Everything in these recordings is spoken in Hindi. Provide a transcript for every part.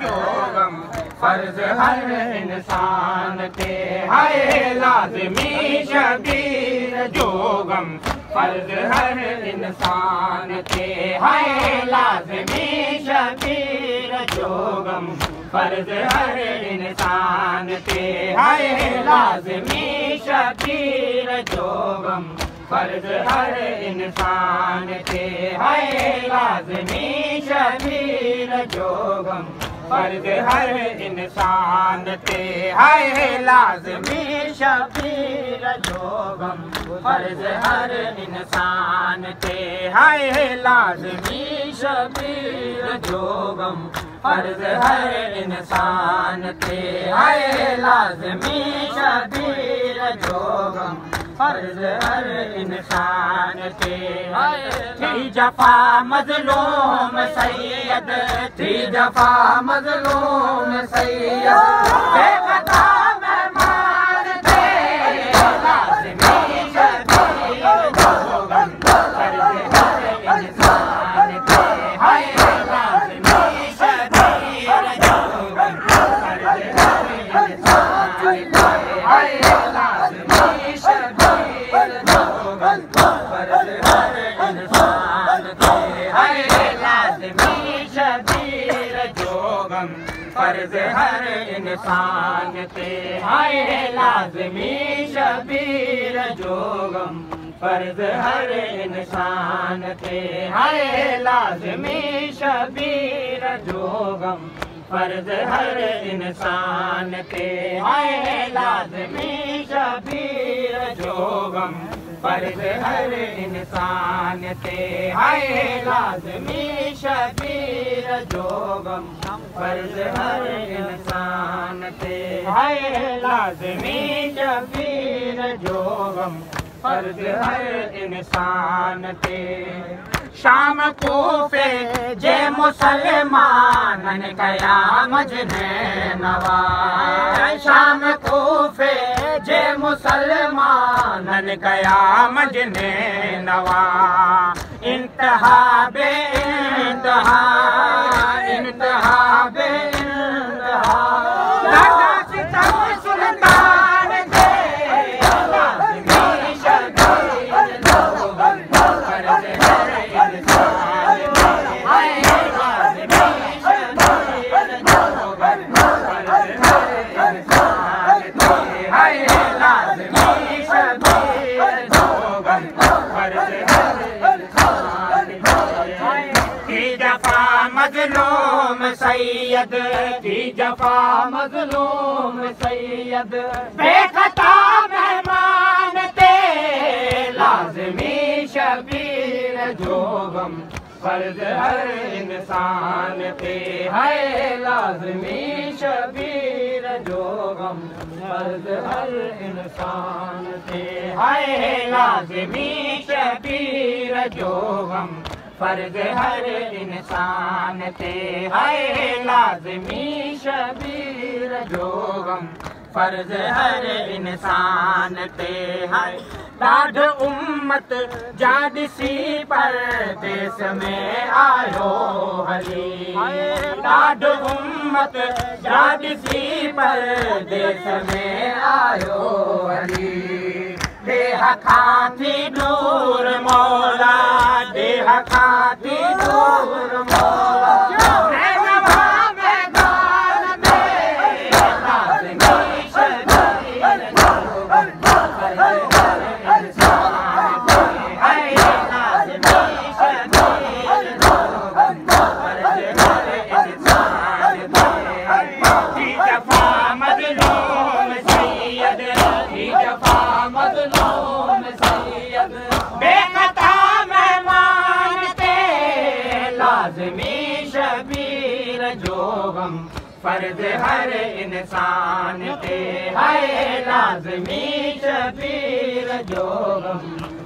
जोगम फर्ज हर इंसान ते है लाज़मी शबीर जोगम फर्ज हर इंसान ते है लाज़मी शबीर जोगम फर्ज हर इंसान ते है लाज़मी शबीर जोगम फर्ज हर इंसान ते है लाज़मी शबीर जोगम फर्ज हर इंसान ते है लाज़मी शबीर जोगम फर्ज हर इंसान ते है लाज़मी शबीर जोगम फर्ज हर इंसान ते है लाज़मी शबीर जोगम फर्ज हर इंसान ते थी जफा मज़लूम सैयद थी जफा मज़लूम सैयद बेखता मेहमान थे लाज़मी शबीर जोगम फर्ज हर इंसान ते है लाज़मी शबीर जोगम फर्ज हर इंसान ते है लाज़मी शबीर जोगम फर्ज हर इंसान ते है लाज़मी शबीर जोगम फर्ज हर इंसान ते है लाज़मी शबीर जोगम फर्ज हर इंसान ते है लाज़मी शबीर जोगम फर्ज हर इंसान ते है लाज़मी शबीर जोगम फर्ज हर इंसान ते है लाज़मी शबीर जोगम फर्ज हर इंसान ते है लाज़मी शबीर जोगम फर्ज हर इंसान ते शाम कूफे जे मुसलमानन कया मजने नवा शाम कूफे जे मुसलमानन कया मजने नवा इंतहा बे इंतहा इंतहा बे इंतहा लगा सितम सुल्तान दे लाज़मी शबीर जोगम फर्ज हर इंसान ते है लाज़मी शबीर जोगम फर्ज हर इंसान ते है लाज़मी शबीर जोगम फर्ज हर इंसान ते थी जफा मज़लूम सैयद थी जफा मज़लूम सैयद बेखता मेहमान ते लाज़मी शबीर जोगम फर्ज हर इंसान ते है लाज़मी शबीर जोगम फर्ज हर इंसान ते है लाज़मी शबीर जोगम फर्ज हर इंसान ते है लाज़मी शबीर जोगम फर्ज हर इंसान ते है ॾाढ उम्मत जाॾिसी परदेस में आयो हली ॾाढ उम्मत जाॾिसी परदेस में आयो हली देह खां थी दूर मौला देह खां थी दूर मौला लाज़मी शबीर जोगम फर्ज हर इंसान ते है लाज़मी शबीर जोगम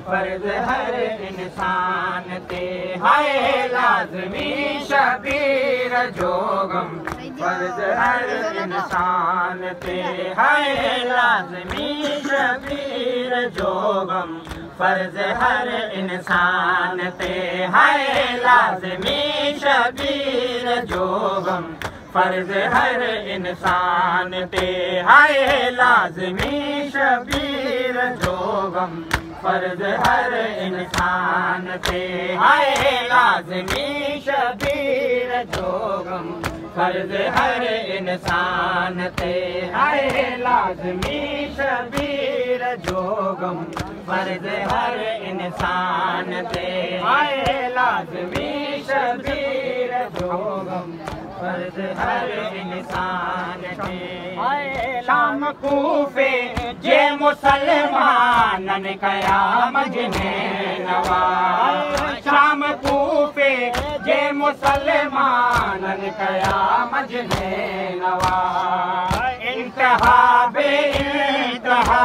फर्ज हर इंसान ते है लाज़मी शबीर जोगम फर्ज हर इंसान ते है लाज़मी शबीर जोगम फर्ज हर इंसान ते है लाज़मी शबीर जोगम फर्ज हर इंसान ते है लाज़मी शबीर जो गम फर्ज हर इंसान ते है लाज़मी शबीर जो गम फर्ज हर इंसान ते है लाज़मी शबीर जो गम फर्ज हर इंसान ते है लाज़मी शबीर जो गम फर्ज हर इंसान ते शाम कूफे जे मुसलमानन कया मजने नवा शाम कूफे जे मुसलमानन कया मजने नवा इंतहा बे इंतहा